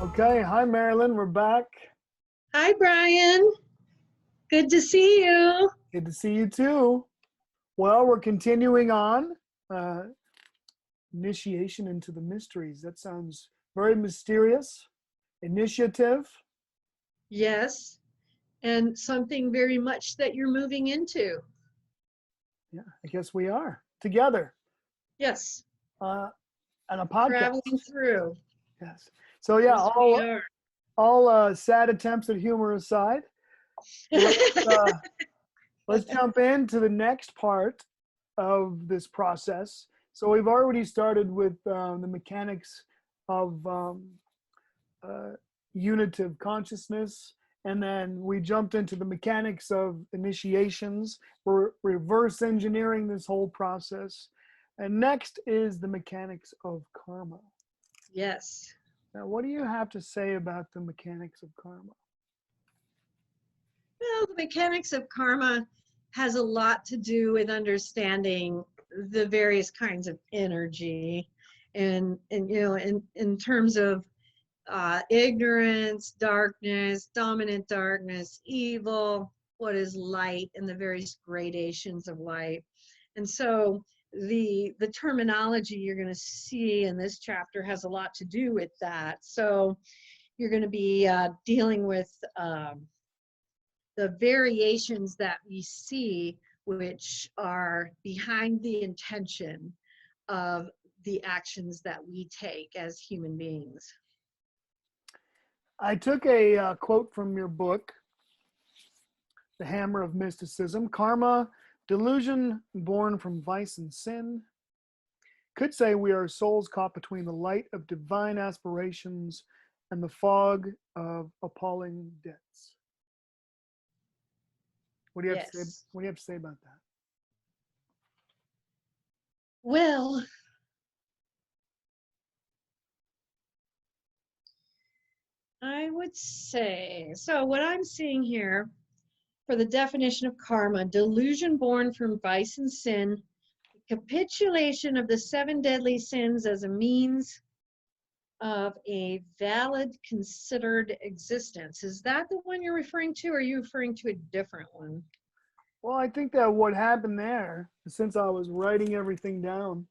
Okay, hi Marilyn, we're back. Hi, Brian. Good to see you. Good to see you too. Well, we're continuing on. Initiation into the mysteries. That sounds very mysterious. Initiative. Yes, and something very much that you're moving into. Yeah, I guess we are together. Yes, On a podcast. traveling through. Yes. So yeah, Yes, we are. all sad attempts at humor aside, let's jump into the next part of this process. So we've already started with the mechanics of unitive consciousness, and then we jumped into the mechanics of initiations. We're reverse engineering this whole process. And next is the mechanics of karma. Yes. Now, what do you have to say about the mechanics of karma? Well, the mechanics of karma has a lot to do with understanding the various kinds of energy, and in terms of ignorance, darkness, dominant darkness, evil, what is light, and the various gradations of light. And so the terminology you're going to see in this chapter has a lot to do with that. So you're going to be dealing with the variations that we see, which are behind the intention of the actions that we take as human beings. I took a quote from your book, The Hammer of Mysticism. Karma, delusion born from vice and sin. Could say we are souls caught between the light of divine aspirations and the fog of appalling debts. What do you have to say? What do you have to say about that? Well, I would say, so what I'm seeing here for the definition of karma: delusion born from vice and sin, capitulation of the 7 deadly sins as a means of a valid considered existence. Is that the one you're referring to, or are you referring to a different one? Well, I think that what happened there, since I was writing everything down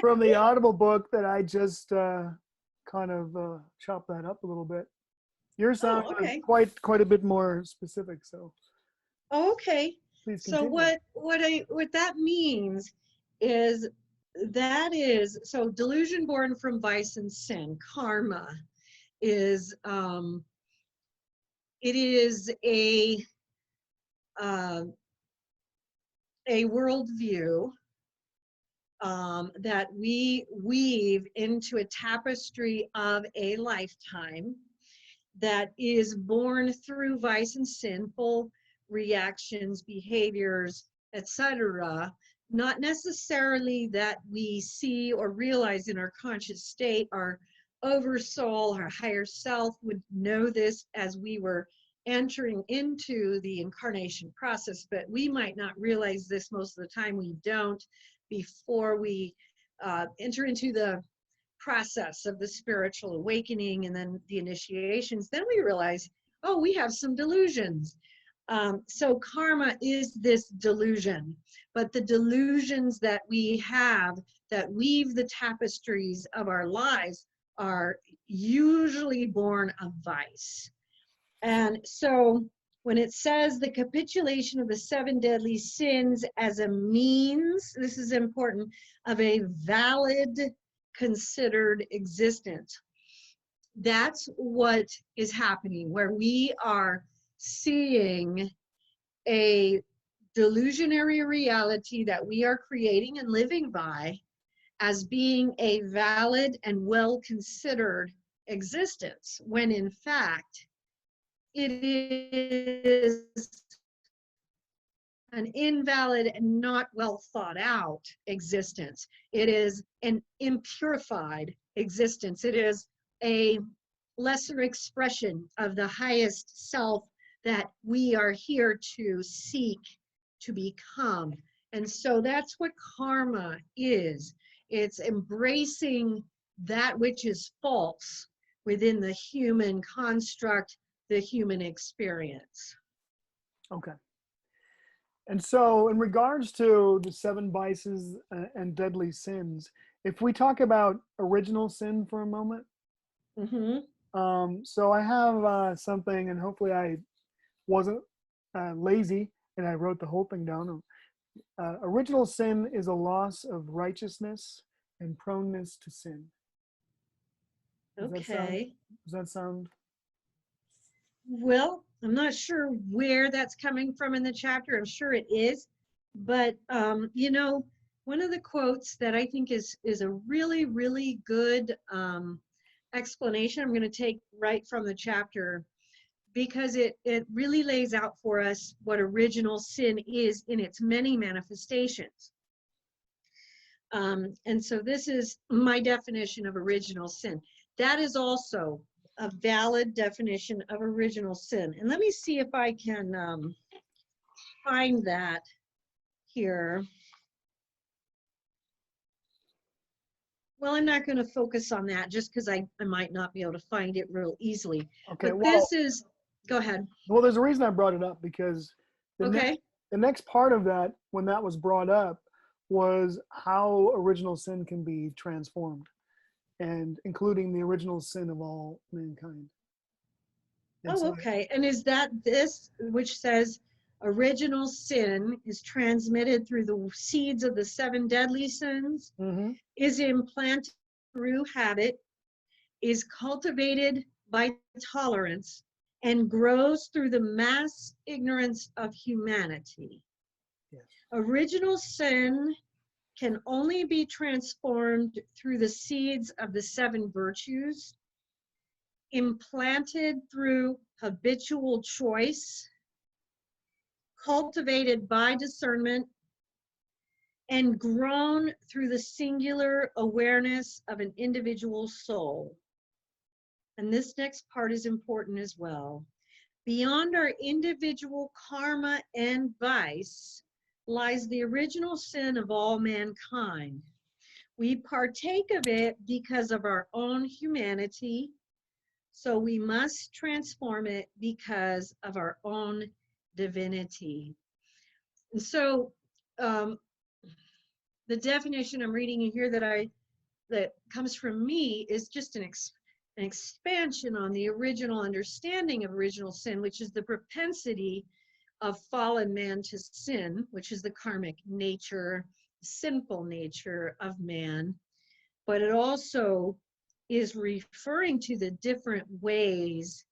from the Audible book, that I just kind of chopped that up a little bit. Yours sounds quite a bit more specific. So. Okay. Please continue. So what that means is so delusion born from vice and sin, karma, is it is a worldview that we weave into a tapestry of a lifetime that is born through vice and sinful reactions, behaviors, etc. Not necessarily that we see or realize in our conscious state. Our oversoul, our higher self, would know this as we were entering into the incarnation process, but we might not realize this most of the time. We don't before we enter into the process of the spiritual awakening and then the initiations. Then we realize, oh, we have some delusions. So karma is this delusion, but the delusions that we have that weave the tapestries of our lives are usually born of vice. And so when it says the capitulation of the 7 deadly sins as a means, this is important, of a valid considered existence, that's what is happening, where we are seeing a delusionary reality that we are creating and living by as being a valid and well considered existence, when in fact it is an invalid and not well thought out existence. It is an impurified existence. It is a lesser expression of the highest self that we are here to seek to become. And so that's what karma is. It's embracing that which is false within the human construct, the human experience. Okay. And so, in regards to the seven vices and deadly sins, if we talk about original sin for a moment, Mm-hmm. so I have something, and hopefully I wasn't lazy and I wrote the whole thing down. Original sin is a loss of righteousness and proneness to sin. Does that sound? Okay. Does that sound? Well, I'm not sure where that's coming from in the chapter. I'm sure it is, but you know, one of the quotes that I think is a really, really good explanation. I'm going to take right from the chapter because it really lays out for us what original sin is in its many manifestations. And so this is my definition of original sin. That is also a valid definition of original sin. And let me see if I can find that here. Well, I'm not going to focus on that just because I might not be able to find it real easily. Okay. But Well, this is, go ahead. well, there's a reason I brought it up because Okay. the next part of that, when that was brought up, was how original sin can be transformed, and including the original sin of all mankind. And Oh, so, okay. And is that this, which says original sin is transmitted through the seeds of the seven deadly sins, mm-hmm, is implanted through habit, is cultivated by tolerance, and grows through the mass ignorance of humanity. yes, Original sin can only be transformed through the seeds of the seven virtues, implanted through habitual choice, cultivated by discernment, and grown through the singular awareness of an individual soul. And this next part is important as well. Beyond our individual karma and vice lies the original sin of all mankind. We partake of it because of our own humanity, so we must transform it because of our own divinity. And so the definition I'm reading here that comes from me is just an expansion on the original understanding of original sin, which is the propensity of fallen man to sin, which is the karmic nature, sinful nature of man. But it also is referring to the different ways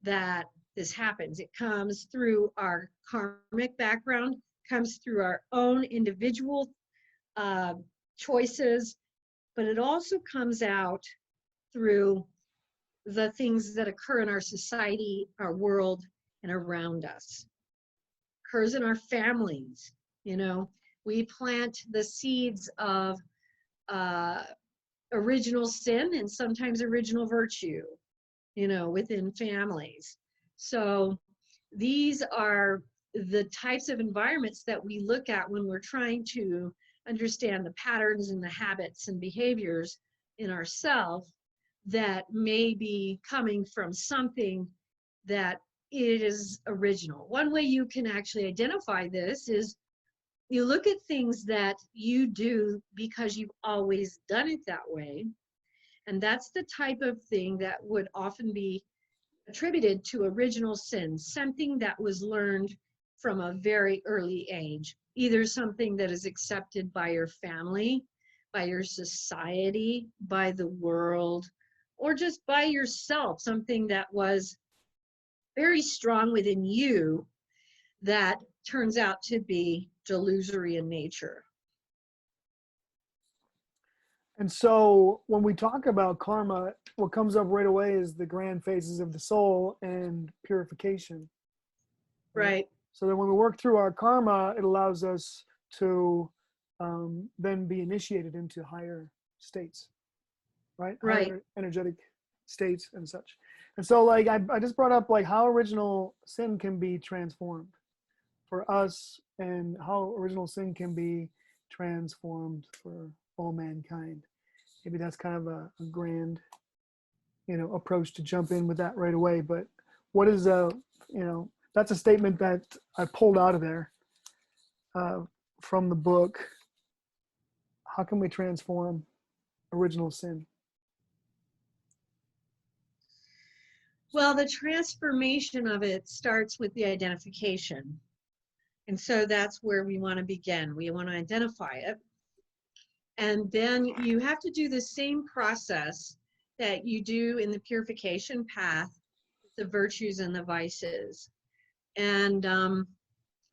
that this happens. It comes through our karmic background, comes through our own individual choices, but it also comes out through the things that occur in our society, our world, and around us. Occurs in our families. You know, we plant the seeds of original sin and sometimes original virtue, you know, within families. So these are the types of environments that we look at when we're trying to understand the patterns and the habits and behaviors in ourselves that may be coming from something that is original. One way you can actually identify this is you look at things that you do because you've always done it that way. And that's the type of thing that would often be attributed to original sin, something that was learned from a very early age, either something that is accepted by your family, by your society, by the world, or just by yourself, something that was very strong within you that turns out to be delusory in nature. and so when we talk about karma, what comes up right away is the grand phases of the soul and purification. Right. So that when we work through our karma, it allows us to then be initiated into higher states, right? Right. Higher energetic states and such. And so, like, I just brought up like how original sin can be transformed for us, and how original sin can be transformed for all mankind. Maybe that's kind of a grand approach to jump in with that right away. But what is that's a statement that I pulled out of there from the book. How can we transform original sin? Well, the transformation of it starts with the identification. And so that's where we want to begin. We want to identify it. And then you have to do the same process that you do in the purification path, the virtues and the vices. And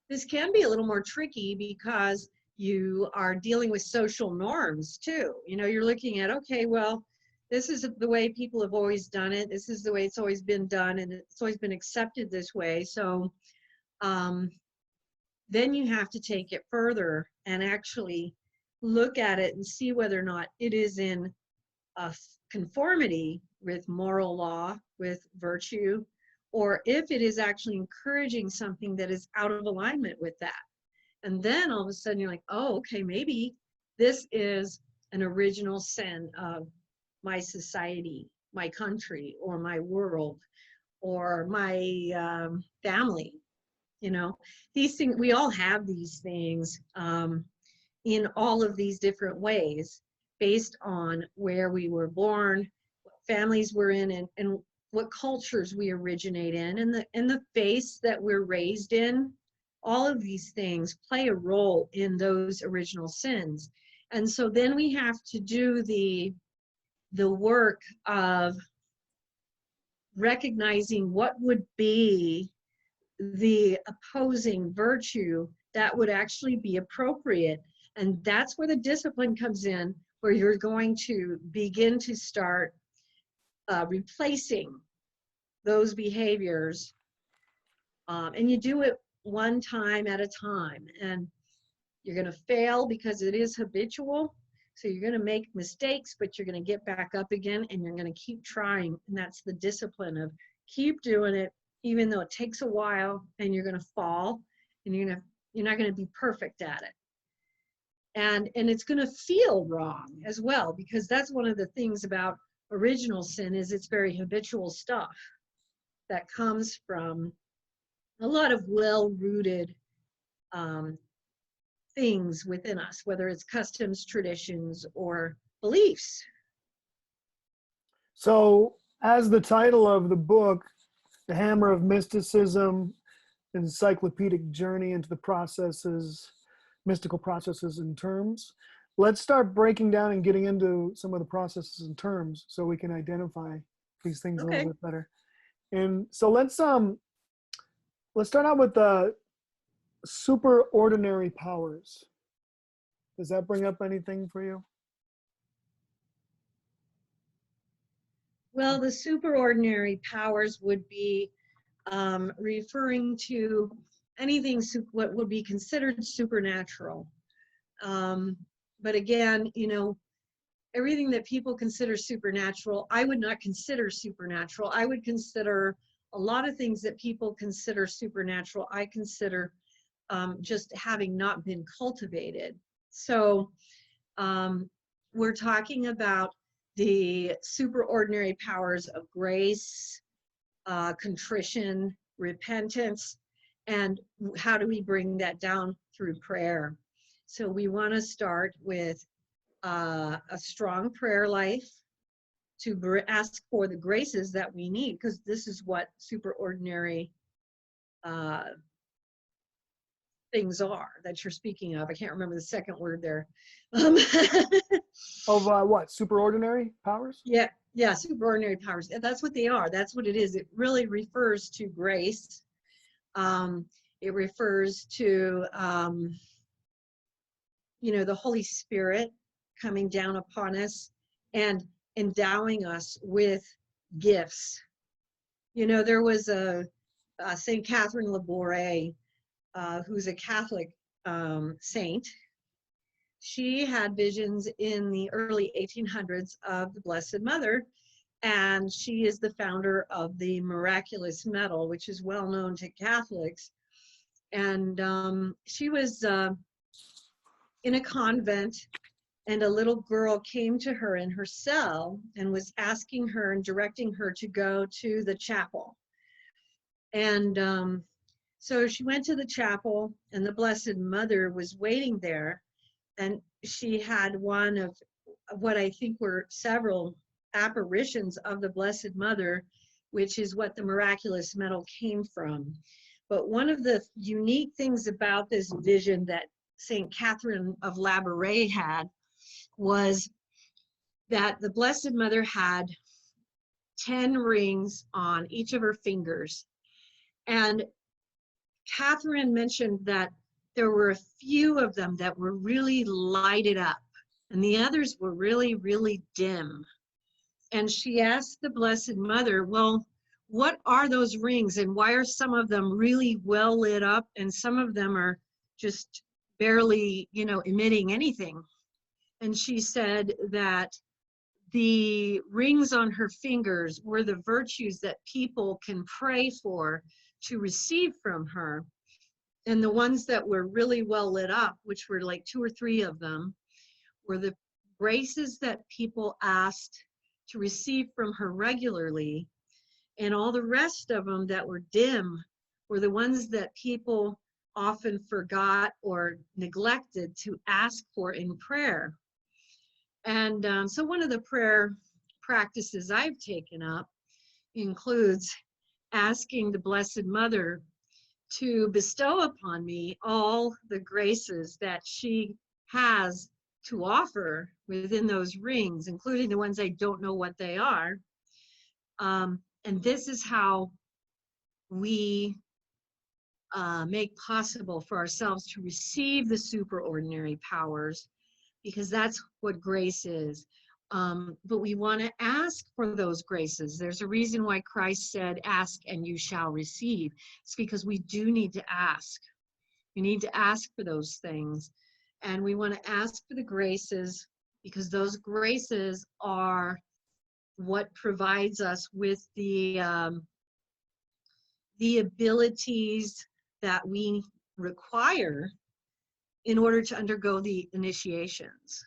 this can be a little more tricky because you are dealing with social norms too. You're looking at, okay, well, this is the way people have always done it. This is the way it's always been done, and it's always been accepted this way. So then you have to take it further and actually look at it and see whether or not it is in a conformity with moral law, with virtue, or if it is actually encouraging something that is out of alignment with that. And then all of a sudden you're like, oh, okay, maybe this is an original sin of my society, my country, or my world, or my family. These things, we all have these things in all of these different ways based on where we were born, what families we're in, and what cultures we originate in, and the faiths that we're raised in. All of these things play a role in those original sins. And so then we have to do the work of recognizing what would be the opposing virtue that would actually be appropriate. And that's where the discipline comes in, where you're going to begin to start replacing those behaviors. And you do it one time at a time. And you're going to fail because it is habitual. So you're going to make mistakes, but you're going to get back up again, and you're going to keep trying. And that's the discipline of keep doing it, even though it takes a while, and you're going to fall, and you're not going to be perfect at it. And it's going to feel wrong as well, because that's one of the things about original sin is it's very habitual stuff that comes from a lot of well-rooted things within us, whether it's customs, traditions, or beliefs. So, as the title of the book, The Hammer of Mysticism, an encyclopedic journey into the mystical processes and terms, let's start breaking down and getting into some of the processes and terms so we can identify these things a little bit better. And so let's start out with the superordinary powers. Does that bring up anything for you? Well, the superordinary powers would be referring to anything what would be considered supernatural. But again, everything that people consider supernatural, I would not consider supernatural. I would consider a lot of things that people consider supernatural, I consider just having not been cultivated. So we're talking about the superordinary powers of grace, contrition, repentance, and how do we bring that down through prayer? So we want to start with a strong prayer life to ask for the graces that we need, because this is what superordinary things are that you're speaking of. I can't remember the second word there. Of what? Superordinary powers? Yeah, superordinary powers. That's what they are. That's what it is. It really refers to grace. It refers to, the Holy Spirit coming down upon us and endowing us with gifts. There was a St. Catherine Labouré, who's a Catholic saint. She had visions in the early 1800s of the Blessed Mother, and she is the founder of the miraculous medal, which is well known to Catholics. And she was in a convent, and a little girl came to her in her cell and was asking her and directing her to go to the chapel. And so she went to the chapel, and the Blessed Mother was waiting there, and she had one of what I think were several apparitions of the Blessed Mother, which is what the miraculous medal came from. But one of the unique things about this vision that St. Catherine of Labouré had was that the Blessed Mother had 10 rings on each of her fingers. And Catherine mentioned that there were a few of them that were really lighted up, and the others were really, really dim. And she asked the Blessed Mother, well, what are those rings, and why are some of them really well lit up and some of them are just barely, emitting anything? And she said that the rings on her fingers were the virtues that people can pray for to receive from her. And the ones that were really well lit up, which were like 2 or 3 of them, were the graces that people asked to receive from her regularly. And all the rest of them that were dim were the ones that people often forgot or neglected to ask for in prayer. And so one of the prayer practices I've taken up includes asking the Blessed Mother to bestow upon me all the graces that she has to offer within those rings, including the ones I don't know what they are. And this is how we make possible for ourselves to receive the superordinary powers, because that's what grace is. But we want to ask for those graces. There's a reason why Christ said, ask and you shall receive. It's because we do need to ask. We need to ask for those things. And we want to ask for the graces because those graces are what provides us with the abilities that we require in order to undergo the initiations.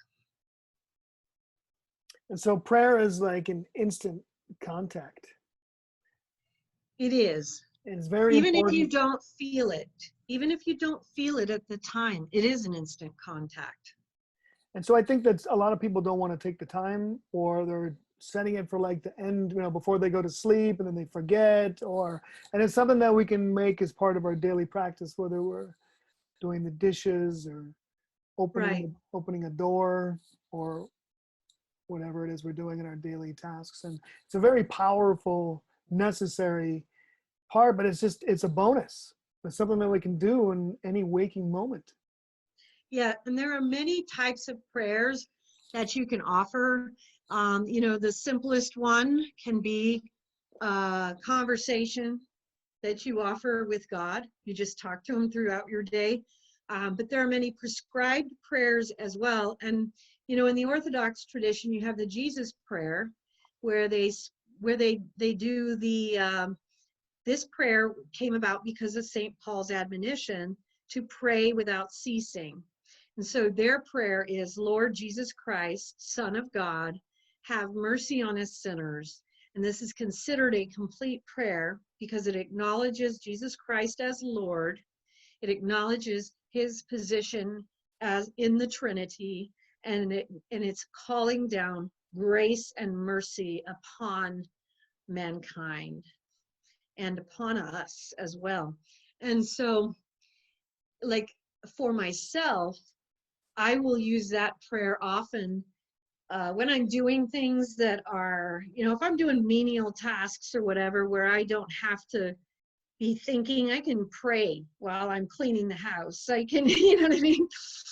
And so prayer is like an instant contact. It is. It's very even important. if you don't feel it, even if you don't feel it at the time, it is an instant contact. And so I think that a lot of people don't want to take the time, or they're setting it for like the end, before they go to sleep, and then they forget, and it's something that we can make as part of our daily practice, whether we're doing the dishes or opening a door or whatever it is we're doing in our daily tasks. And it's a very powerful, necessary part, but it's a bonus. It's something that we can do in any waking moment. Yeah, and there are many types of prayers that you can offer. The simplest one can be a conversation that you offer with God. You just talk to him throughout your day. But there are many prescribed prayers as well. And, in the Orthodox tradition, you have the Jesus prayer, where they do the, this prayer came about because of St. Paul's admonition to pray without ceasing. And so their prayer is, Lord Jesus Christ, Son of God, have mercy on us sinners. And this is considered a complete prayer because it acknowledges Jesus Christ as Lord. It acknowledges his position as in the Trinity, and it's calling down grace and mercy upon mankind and upon us as well. And so, like, for myself, I will use that prayer often when I'm doing things that are, if I'm doing menial tasks or whatever, where I don't have to be thinking, I can pray while I'm cleaning the house. I can, you know what I mean?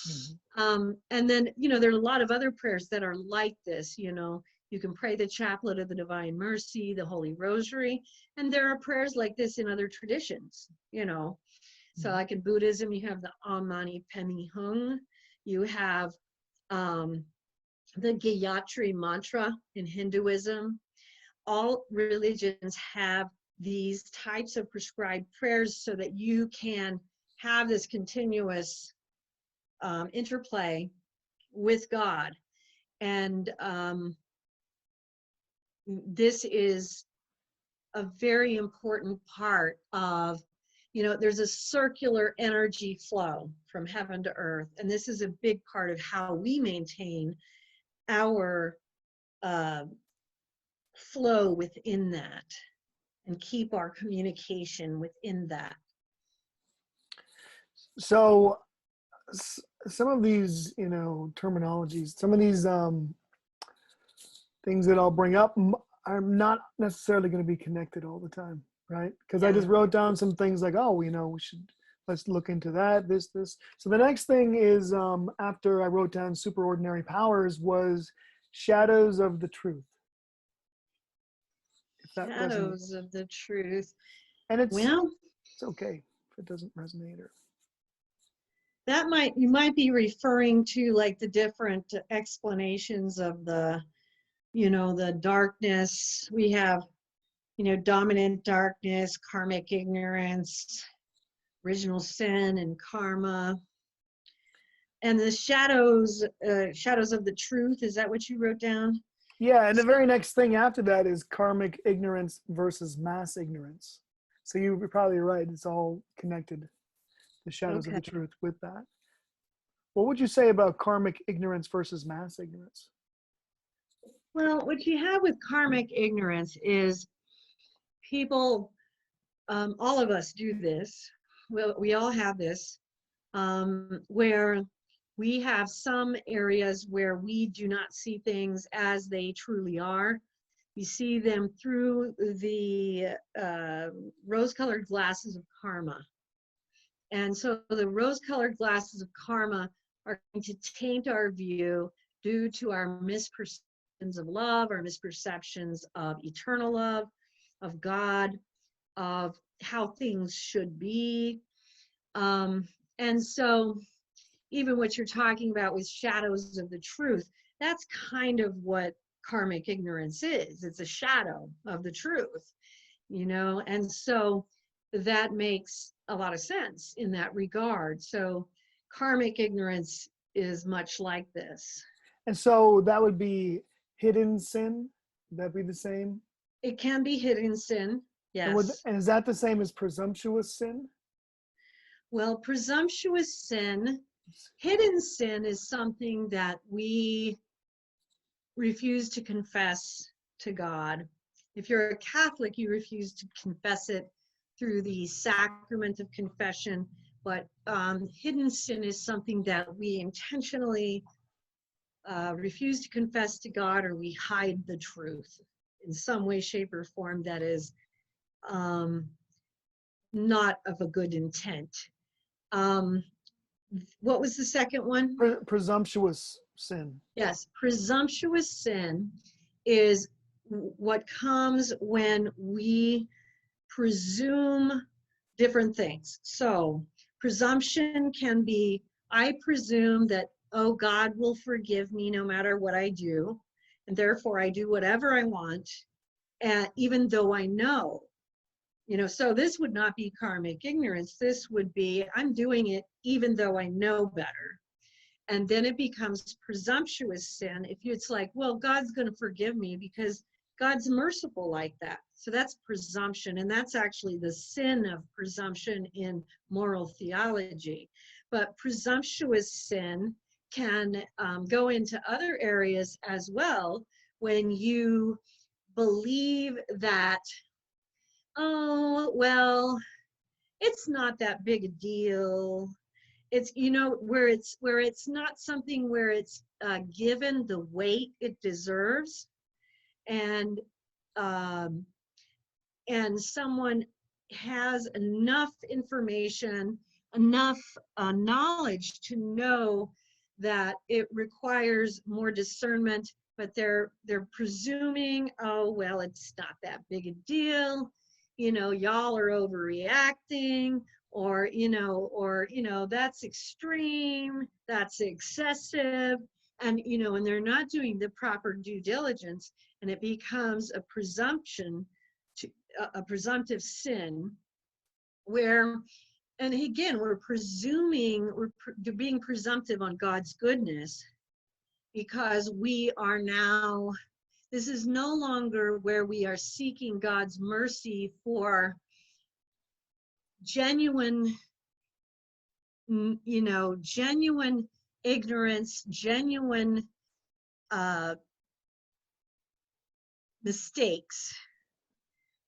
Mm-hmm. And then, there are a lot of other prayers that are like this. You can pray the Chaplet of the Divine Mercy, the Holy Rosary, and there are prayers like this in other traditions, So like in Buddhism, you have the Om Mani Padme Hung. You have the Gayatri Mantra in Hinduism. All religions have these types of prescribed prayers so that you can have this continuous interplay with God. And this is a very important part of, there's a circular energy flow from heaven to earth. And this is a big part of how we maintain our flow within that and keep our communication within that. So some of these, terminologies, some of these things that I'll bring up are not necessarily going to be connected all the time, right? Because I just wrote down some things like, let's look into that, this. So the next thing is, after I wrote down superordinary powers, was shadows of the truth. Shadows of the truth. And it's okay if it doesn't resonate. Or you might be referring to like the different explanations of the darkness. We have, dominant darkness, karmic ignorance, original sin, and karma. And the shadows of the truth. Is that what you wrote down? Yeah, and the very next thing after that is karmic ignorance versus mass ignorance. So you're probably right. It's all connected. The shadows of the truth with that. What would you say about karmic ignorance versus mass ignorance? Well, what you have with karmic ignorance is people, all of us do this. We all have this, where we have some areas where we do not see things as they truly are. We see them through the rose-colored glasses of karma. And so the rose-colored glasses of karma are going to taint our view due to our misperceptions of love, our misperceptions of eternal love, of God, of how things should be. And so even what you're talking about with shadows of the truth, that's kind of what karmic ignorance is. It's a shadow of the truth, and so that makes a lot of sense in that regard. So karmic ignorance is much like this. And so that would be hidden sin? Would that be the same? It can be hidden sin, yes. And is that the same as presumptuous sin? Well, presumptuous sin, hidden sin is something that we refuse to confess to God. If you're a Catholic, you refuse to confess it through the sacrament of confession. But hidden sin is something that we intentionally refuse to confess to God, or we hide the truth in some way, shape, or form that is not of a good intent. What was the second one? Presumptuous sin. Yes, presumptuous sin is what comes when we presume different things. So presumption can be, I presume that, oh, God will forgive me no matter what I do, and therefore I do whatever I want, even though I know. So this would not be karmic ignorance. This would be, I'm doing it even though I know better. And then it becomes presumptuous sin. If it's like, well, God's going to forgive me because God's merciful like that. So that's presumption. And that's actually the sin of presumption in moral theology. But presumptuous sin can go into other areas as well when you believe that, oh, well, it's not that big a deal. It's, where it's not something where it's given the weight it deserves, and someone has enough information, enough knowledge to know that it requires more discernment, but they're presuming, oh, well, it's not that big a deal. Y'all are overreacting, or that's extreme, that's excessive, and and they're not doing the proper due diligence, and it becomes a presumption, to a presumptive sin, where, and again, we're presuming, we're being presumptive on God's goodness, because we are now, this is no longer where we are seeking God's mercy for genuine, genuine ignorance, genuine mistakes,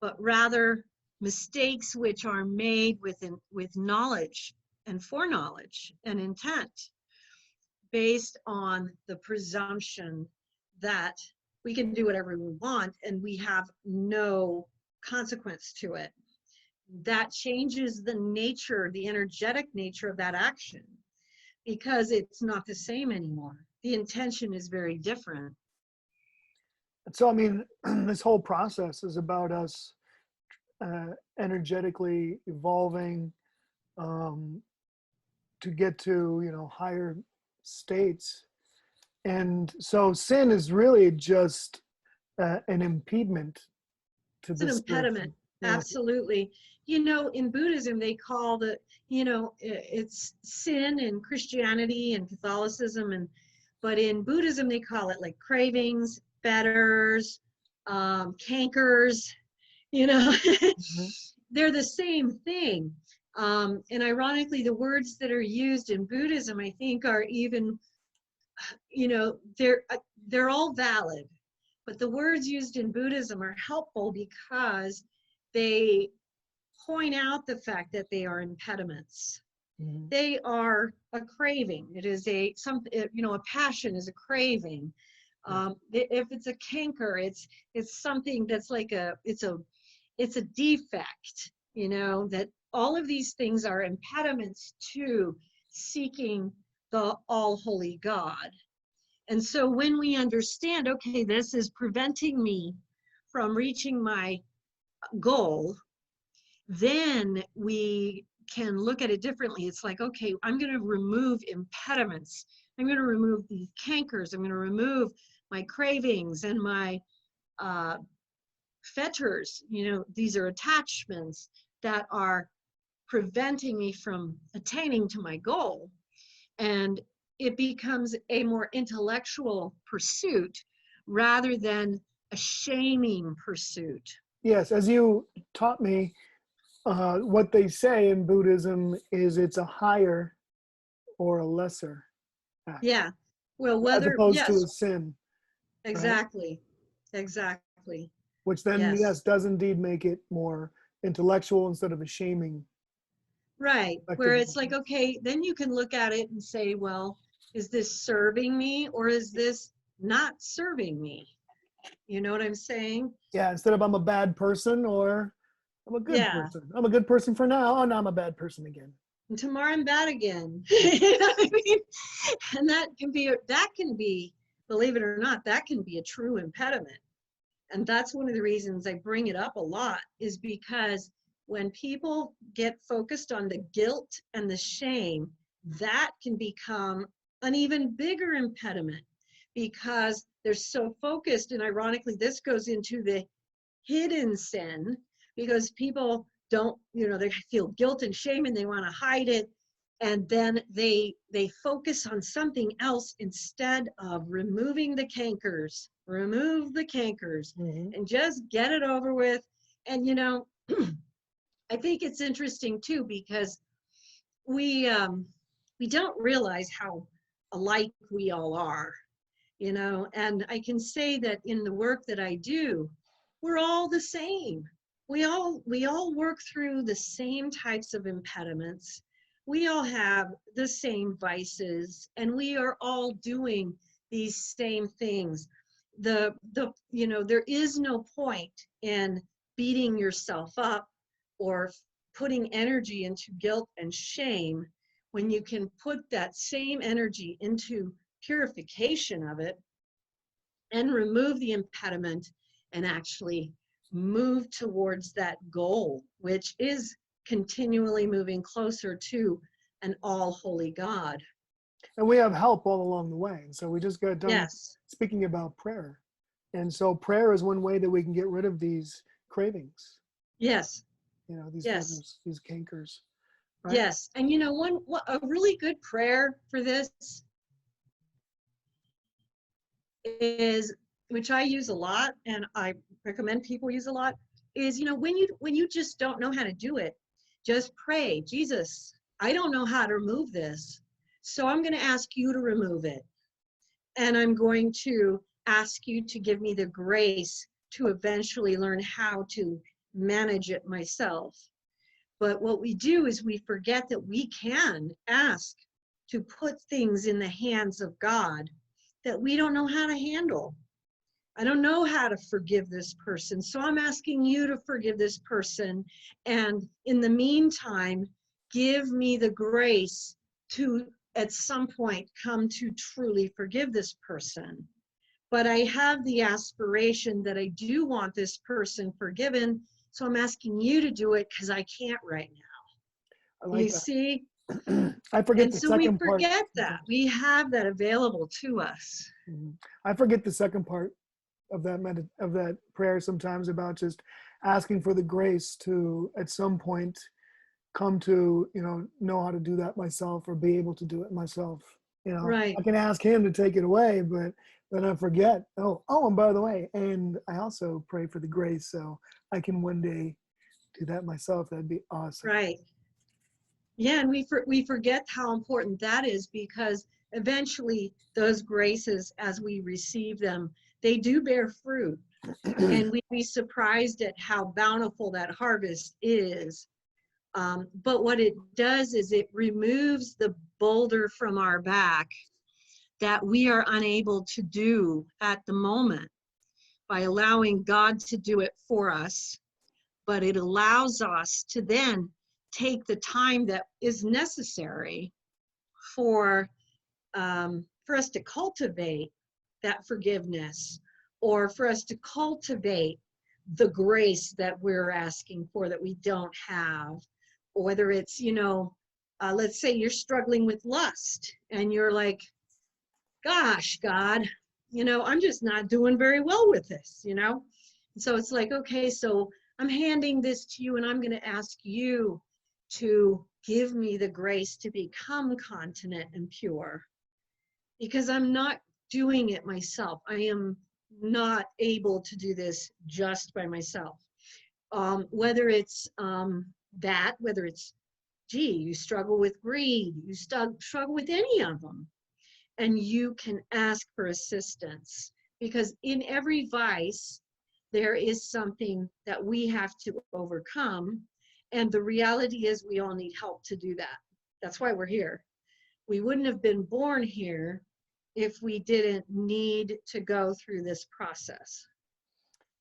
but rather mistakes which are made with knowledge and foreknowledge and intent, based on the presumption that we can do whatever we want and we have no consequence to it. That changes the nature, the energetic nature of that action, because it's not the same anymore. The intention is very different. So, I mean, this whole process is about us energetically evolving to get to, higher states. And so sin is really just an impediment to It's an this impediment. Absolutely. In Buddhism, they call it's sin in Christianity and Catholicism, but in Buddhism, they call it like cravings, fetters, cankers, Mm-hmm. they're the same thing. And ironically, the words that are used in Buddhism, I think, are even, they're all valid. But the words used in Buddhism are helpful because they point out the fact that they are impediments. Mm-hmm. They are a craving. It is a passion is a craving. If it's a canker, it's something that's like it's a defect. That all of these things are impediments to seeking the all holy God. And so when we understand, okay, this is preventing me from reaching my goal, then we can look at it differently. It's like, okay, I'm going to remove impediments. I'm going to remove these cankers. I'm going to remove my cravings and my fetters. These are attachments that are preventing me from attaining to my goal. And it becomes a more intellectual pursuit rather than a shaming pursuit. Yes, as you taught me, what they say in Buddhism is it's a higher or a lesser act. Yeah. Well, As opposed to yes, a sin. exactly. Right? Exactly. Which then, yes, Yes. does indeed make it more intellectual instead of a shaming. Right. Where it's like, okay, then you can look at it and say, well, is this serving me or is this not serving me? You know what I'm saying? Yeah, instead of I'm a bad person or I'm a good Yeah. person. I'm a good person for now. Oh, now I'm a bad person again. And tomorrow I'm bad again. You know what I mean? And that can be, believe it or not, that can be a true impediment. And that's one of the reasons I bring it up a lot, is because when people get focused on the guilt and the shame, that can become an even bigger impediment because they're so focused. And ironically, this goes into the hidden sin, because people don't, they feel guilt and shame and they want to hide it. And then they focus on something else instead of removing the cankers. Remove the cankers and just get it over with. And I think it's interesting too, because we don't realize how alike we all are, and I can say that in the work that I do, we're all the same. We all work through the same types of impediments. We all have the same vices, and we are all doing these same things. There is no point in beating yourself up or putting energy into guilt and shame when you can put that same energy into purification of it and remove the impediment and actually move towards that goal, which is continually moving closer to an all holy God. And we have help all along the way. And so we just got done speaking about prayer. And so prayer is one way that we can get rid of these cravings. Yes. These fetters, these cankers. Right? Yes. And a really good prayer for this is, which I use a lot and I recommend people use a lot, is, when you just don't know how to do it, just pray, Jesus, I don't know how to remove this, so I'm going to ask you to remove it. And I'm going to ask you to give me the grace to eventually learn how to manage it myself. But what we do is we forget that we can ask to put things in the hands of God that we don't know how to handle. I don't know how to forgive this person, so I'm asking you to forgive this person. And in the meantime, give me the grace to, at some point, come to truly forgive this person. But I have the aspiration that I do want this person forgiven, so I'm asking you to do it because I can't right I now. like You that. see? I forget And the so we second part. forget that. We have that available to us. I forget the second part of that of that prayer sometimes, about just asking for the grace to at some point come to know how to do that myself, or be able to do it myself. Right. I can ask him to take it away, but then I forget. And by the way, and I also pray for the grace so I can one day do that myself. That'd be awesome. Right. Yeah, and we forget how important that is, because eventually those graces, as we receive them, they do bear fruit. And we'd be surprised at how bountiful that harvest is. But what it does is it removes the boulder from our back that we are unable to do at the moment, by allowing God to do it for us. But it allows us to then take the time that is necessary for us to cultivate that forgiveness, or for us to cultivate the grace that we're asking for that we don't have. Or whether it's, let's say you're struggling with lust and you're like, gosh, God, I'm just not doing very well with this, And so it's like, okay, so I'm handing this to you, and I'm going to ask you to give me the grace to become continent and pure, because I'm not doing it myself. I am not able to do this just by myself. Whether it's whether it's, you struggle with greed, you struggle with any of them, and you can ask for assistance, because in every vice, there is something that we have to overcome. And the reality is we all need help to do that. That's why we're here. We wouldn't have been born here if we didn't need to go through this process.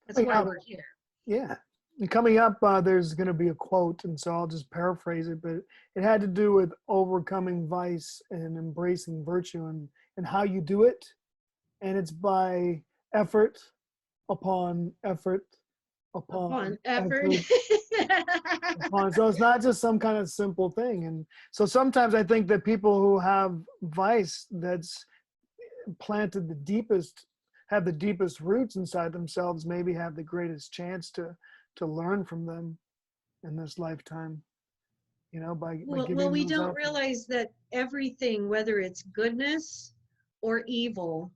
That's why we're here. Yeah. And coming up, there's going to be a quote, and so I'll just paraphrase it, but it had to do with overcoming vice and embracing virtue, and how you do it. And it's by effort upon effort upon effort. so it's not just some kind of simple thing. And so sometimes I think that people who have vice that's planted have the deepest roots inside themselves, maybe have the greatest chance to learn from them in this lifetime, by giving we those don't up. realize that everything, whether it's goodness or evil,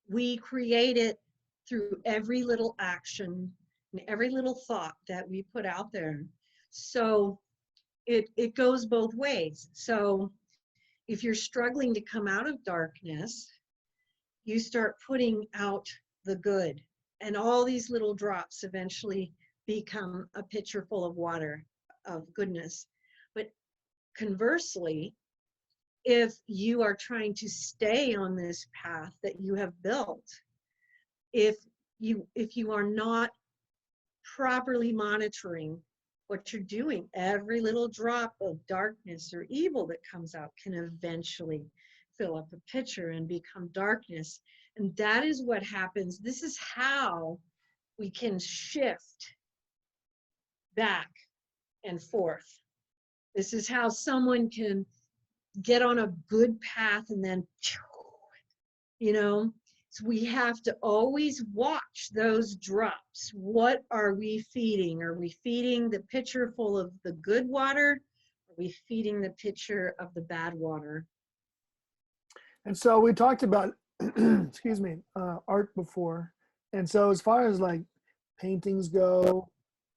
we create it through every little action and every little thought that we put out there. So it goes both ways. So if you're struggling to come out of darkness, you start putting out the good, and all these little drops eventually become a pitcher full of water of goodness. But conversely, if you are trying to stay on this path that you have built, if you are not properly monitoring what you're doing, every little drop of darkness or evil that comes out can eventually fill up a pitcher and become darkness. And that is what happens. This is how we can shift back and forth. This is how someone can get on a good path and then, so we have to always watch those drops. What are we feeding? Are we feeding the pitcher full of the good water? Are we feeding the pitcher of the bad water? And so we talked about excuse me, art before. And so as far as like paintings go,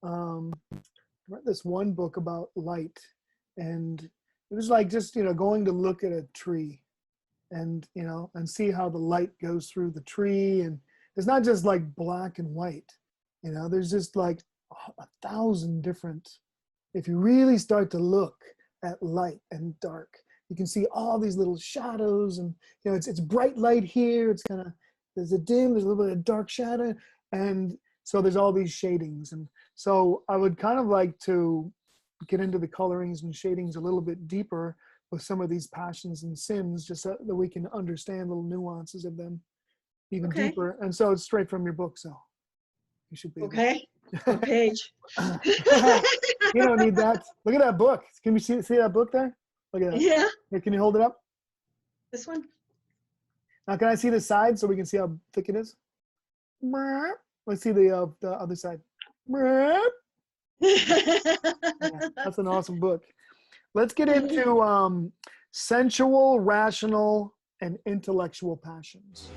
I read this one book about light, and it was like just, going to look at a tree and, and see how the light goes through the tree. And it's not just like black and white, there's just like 1,000 different, if you really start to look at light and dark, you can see all these little shadows, and it's bright light here, it's kind of, there's a dim, there's a little bit of dark shadow, and so there's all these shadings. And so I would kind of like to get into the colorings and shadings a little bit deeper with some of these passions and sins, just so that we can understand little nuances of them even Okay. deeper. And so it's straight from your book, so you should be Okay. What page? You don't need that. Look at that book. Can you see that book there? Look at that. Yeah. Here, can you hold it up? This one? Now, can I see the side so we can see how thick it is? Let's see the other side. Yeah, that's an awesome book. Let's get into sensual, rational, and intellectual passions.